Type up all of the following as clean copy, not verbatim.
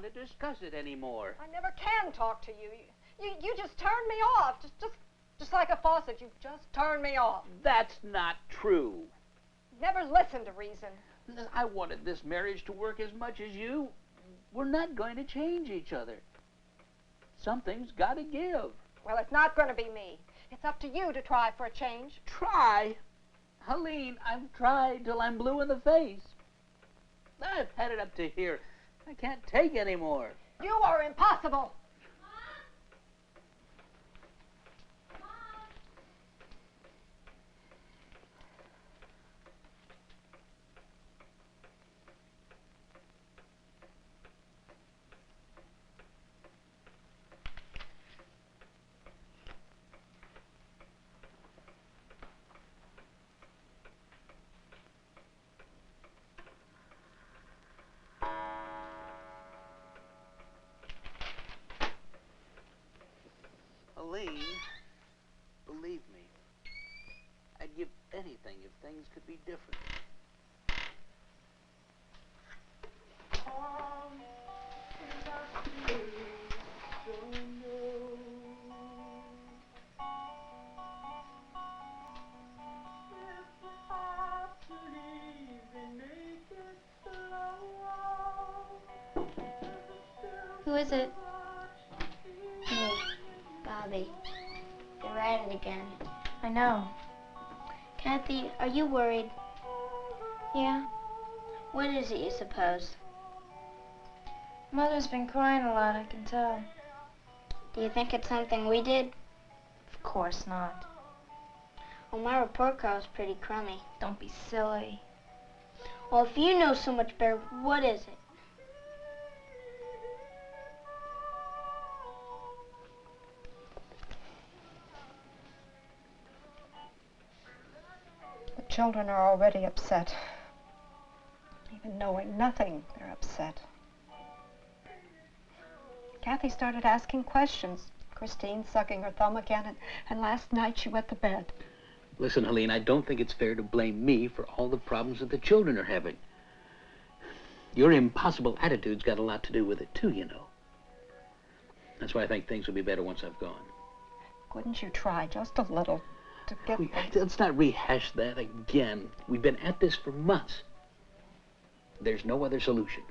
want to discuss it anymore. I never can talk to you. You just turn me off. Just like a faucet, you just turn me off. That's not true. Never listen to reason. I wanted this marriage to work as much as you. We're not going to change each other. Something's got to give. Well, it's not going to be me. It's up to you to try for a change. Try? Helene, I've tried till I'm blue in the face. I've had it up to here. I can't take any more. You are impossible. Helene, believe me, I'd give anything if things could be different. Who is it? Me, Bobby. They're at it again. I know. Kathy, are you worried? Yeah. What is it, you suppose? Mother's been crying a lot, I can tell. Do you think it's something we did? Of course not. Well, my report card's pretty crummy. Don't be silly. Well, if you know so much better, what is it? The children are already upset. Even knowing nothing, they're upset. Kathy started asking questions. Christine sucking her thumb again, and last night she wet the bed. Listen, Helene, I don't think it's fair to blame me for all the problems that the children are having. Your impossible attitude's got a lot to do with it, too, you know. That's why I think things will be better once I've gone. Couldn't you try just a little to get things? Let's not rehash that again. We've been at this for months. There's no other solution.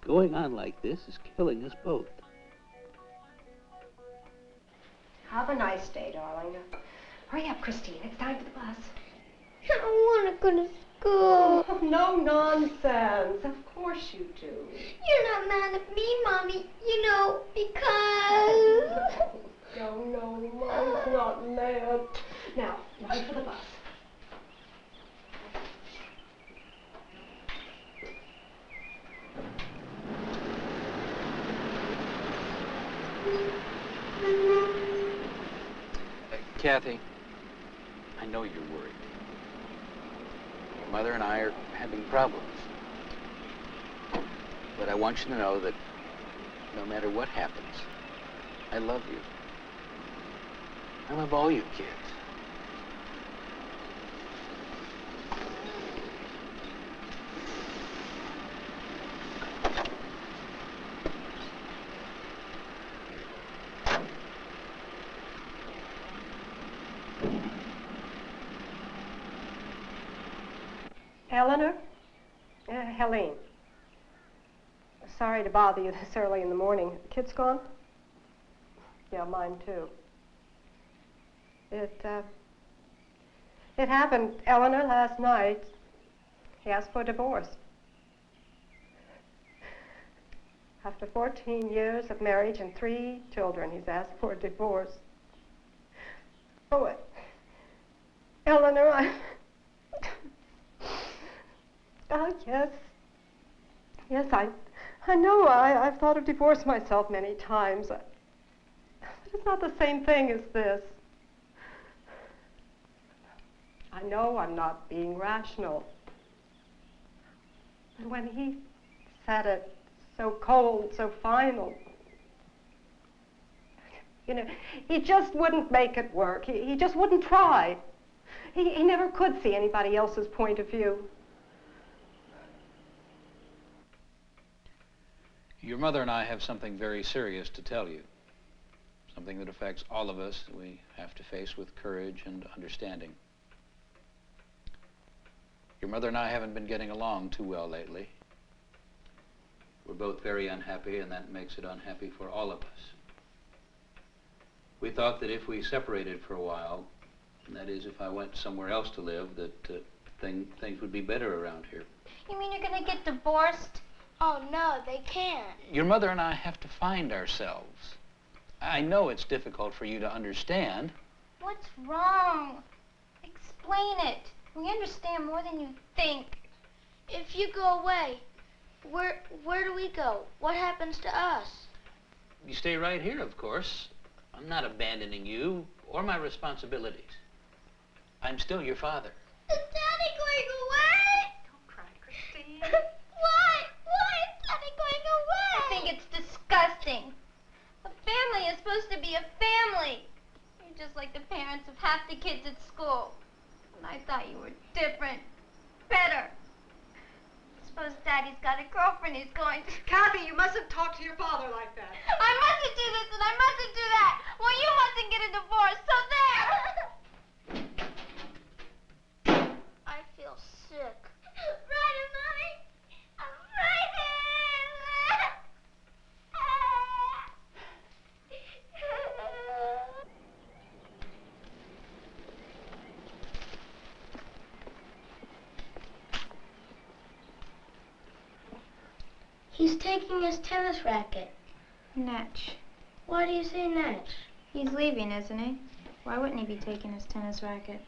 Going on like this is killing us both. Have a nice day, darling. Hurry up, Christine. It's time for the bus. I don't want to go to school. Oh, no nonsense. Of course you do. You're not mad at me, Mommy. You know, because... No, Mom's not mad. Now, ready for the bus. Kathy, I know you're worried. Your mother and I are having problems. But I want you to know that no matter what happens, I love you. I love all you kids. Eleanor? Helene. Sorry to bother you this early in the morning. Kids gone? Yeah, mine too. It happened, Eleanor, last night. He asked for a divorce. After 14 years of marriage and 3 children, he's asked for a divorce. Oh, Eleanor, Oh, yes. Yes, I know. I've thought of divorce myself many times. But it's not the same thing as this. I know I'm not being rational. But when he said it so cold, so final, you know, he just wouldn't make it work. He just wouldn't try. He never could see anybody else's point of view. Your mother and I have something very serious to tell you. Something that affects all of us that we have to face with courage and understanding. Your mother and I haven't been getting along too well lately. We're both very unhappy, and that makes it unhappy for all of us. We thought that if we separated for a while, and that is, if I went somewhere else to live, that things would be better around here. You mean you're gonna get divorced? Oh, no, they can't. Your mother and I have to find ourselves. I know it's difficult for you to understand. What's wrong? Explain it. We understand more than you think. If you go away, where do we go? What happens to us? You stay right here, of course. I'm not abandoning you or my responsibilities. I'm still your father. Is Daddy going away? Don't cry, Christine. Why? Why is Daddy going away? I think it's disgusting. A family is supposed to be a family. You're just like the parents of half the kids at school. And I thought you were different, better. Suppose Daddy's got a girlfriend he's going to... Kathy, you mustn't talk to your father like that. I mustn't do this and I mustn't do that. Well, you mustn't get a divorce, so there. I feel sick. Right, Mommy? I'm frightened. He's taking his tennis racket. Natch. Why do you say Natch? He's leaving, isn't he? Why wouldn't he be taking his tennis racket?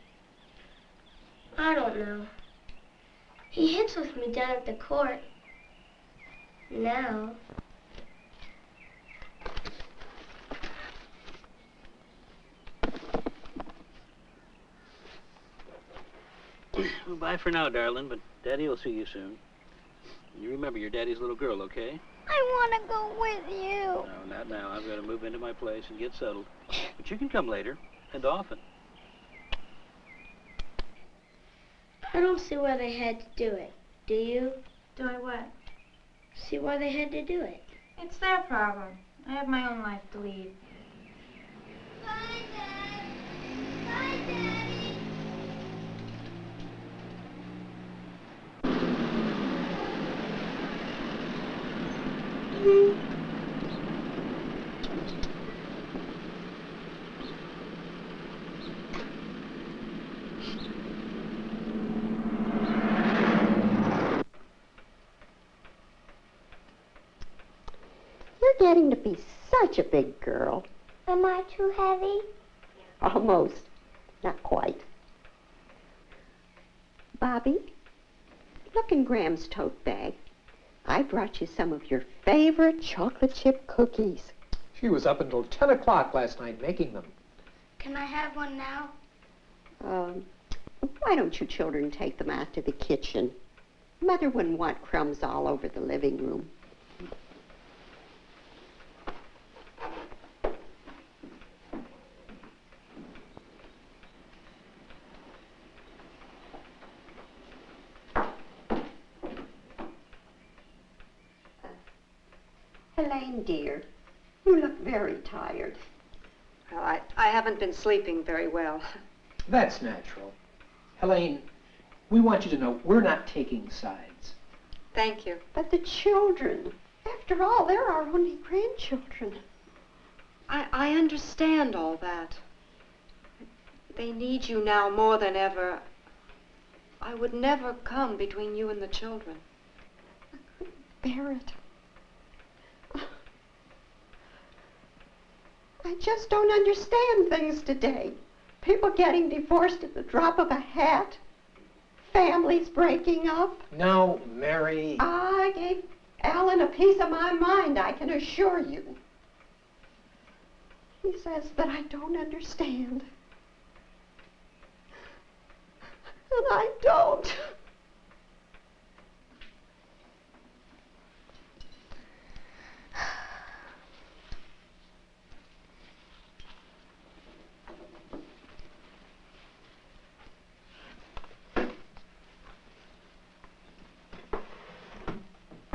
I don't know. He hits with me down at the court. Now. Well, bye for now, darling, but Daddy will see you soon. You remember you're Daddy's little girl, okay? I want to go with you. No, not now. I've got to move into my place and get settled. But you can come later, and often. I don't see why they had to do it. Do you? Do I what? See why they had to do it? It's their problem. I have my own life to lead. Bye, Dad. Bye, Daddy. You're getting to be such a big girl. Am I too heavy? Almost. Not quite. Bobby, look in Graham's tote bag. I brought you some of your favorite chocolate chip cookies. She was up until 10 o'clock last night making them. Can I have one now? Why don't you children take them out to the kitchen? Mother wouldn't want crumbs all over the living room. Helene, dear, you look very tired. Well, I haven't been sleeping very well. That's natural. Helene, we want you to know we're not taking sides. Thank you. But the children, after all, they're our only grandchildren. I understand all that. They need you now more than ever. I would never come between you and the children. I couldn't bear it. I just don't understand things today. People getting divorced at the drop of a hat. Families breaking up. No, Mary. I gave Alan a piece of my mind, I can assure you. He says that I don't understand. And I don't.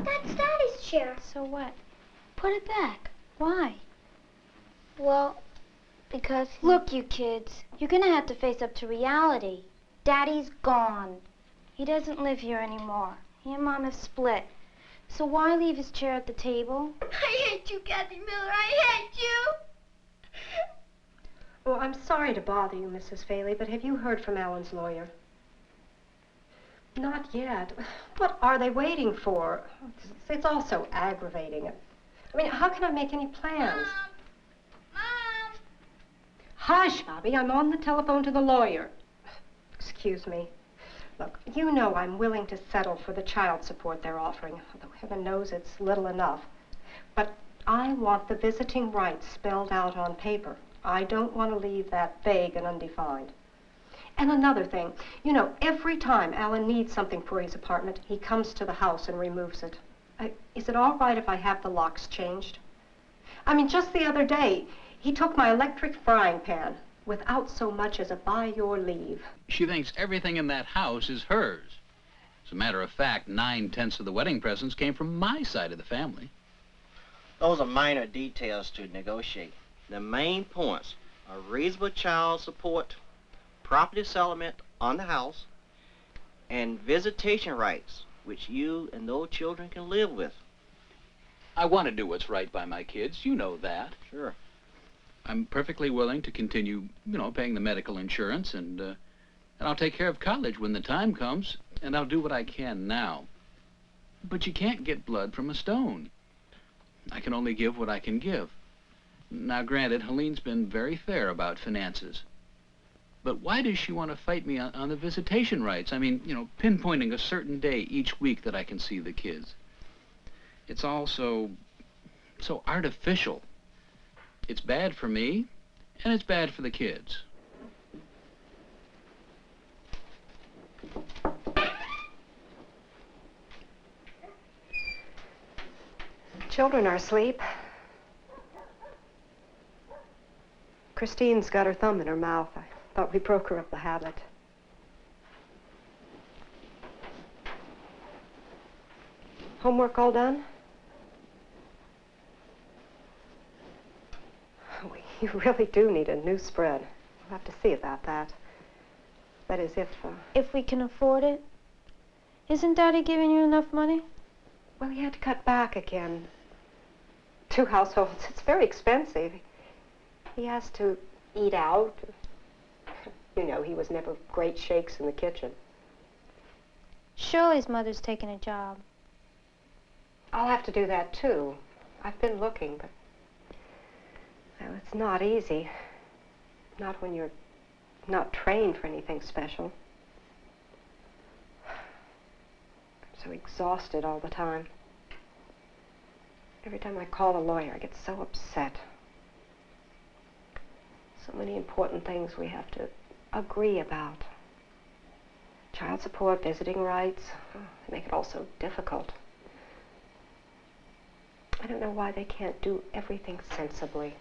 That's Daddy's chair. So what? Put it back. Why? Well, because... Look, you kids, you're gonna have to face up to reality. Daddy's gone. He doesn't live here anymore. He and Mom have split. So why leave his chair at the table? I hate you, Kathy Miller. I hate you. Well, I'm sorry to bother you, Mrs. Faley, but have you heard from Alan's lawyer? Not yet. What are they waiting for? It's all so aggravating. I mean, how can I make any plans? Mom! Hush, Bobby. I'm on the telephone to the lawyer. Excuse me. Look, you know I'm willing to settle for the child support they're offering, although heaven knows it's little enough. But I want the visiting rights spelled out on paper. I don't want to leave that vague and undefined. And another thing, you know, every time Alan needs something for his apartment, he comes to the house and removes it. Is it all right if I have the locks changed? I mean, just the other day, he took my electric frying pan without so much as a by your leave. She thinks everything in that house is hers. As a matter of fact, 9/10 of the wedding presents came from my side of the family. Those are minor details to negotiate. The main points are reasonable child support, property settlement on the house, and visitation rights, which you and those children can live with. I want to do what's right by my kids. You know that. Sure. I'm perfectly willing to continue, paying the medical insurance, and I'll take care of college when the time comes, and I'll do what I can now. But you can't get blood from a stone. I can only give what I can give. Now, granted, Helene's been very fair about finances. But why does she want to fight me on the visitation rights? I mean, pinpointing a certain day each week that I can see the kids. It's all so artificial. It's bad for me, and it's bad for the kids. Children are asleep. Christine's got her thumb in her mouth. I thought we broke her of the habit. Homework all done? You really do need a new spread. We'll have to see about that. That is, If we can afford it. Isn't Daddy giving you enough money? well, he had to cut back again. 2 households, it's very expensive. He has to eat out. You know, he was never great shakes in the kitchen. Surely his mother's taking a job. I'll have to do that, too. I've been looking, but... well, it's not easy. Not when you're not trained for anything special. I'm so exhausted all the time. Every time I call a lawyer, I get so upset. So many important things we have to agree about. Child support, visiting rights, they make it all so difficult. I don't know why they can't do everything sensibly.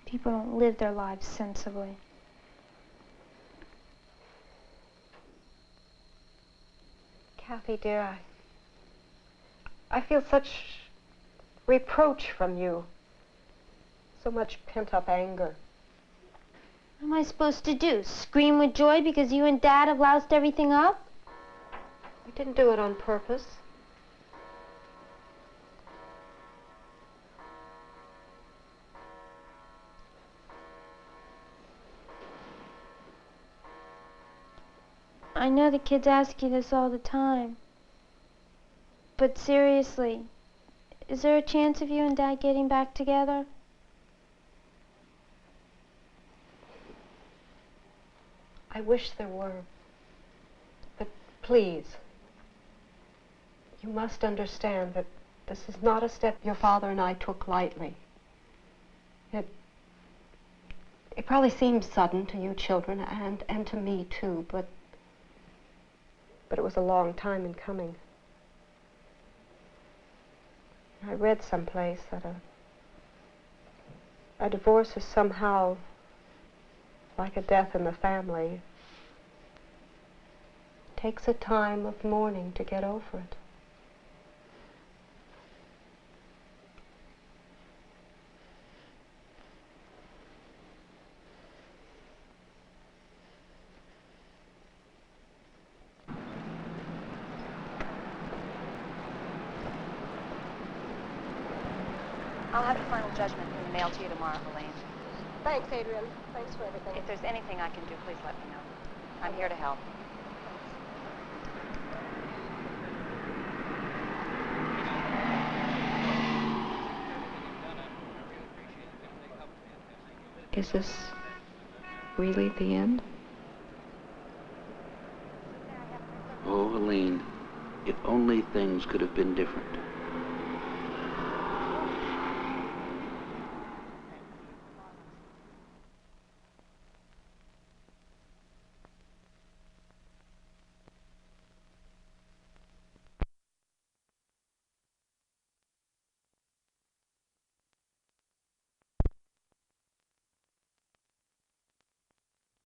People don't live their lives sensibly. Kathy, dear, I feel such reproach from you. So much pent-up anger. What am I supposed to do? Scream with joy because you and Dad have loused everything up? I didn't do it on purpose. I know the kids ask you this all the time. But seriously, is there a chance of you and Dad getting back together? I wish there were. But please, you must understand that this is not a step your father and I took lightly. It probably seems sudden to you children and to me too, but it was a long time in coming. I read someplace that a divorce is somehow like a death in the family. It takes a time of mourning to get over it. I'll have the final judgment in the mail to you tomorrow, Helene. Thanks, Adrian. Thanks for everything. If there's anything I can do, please let me know. I'm here to help. Is this really the end? Oh, Helene, if only things could have been different.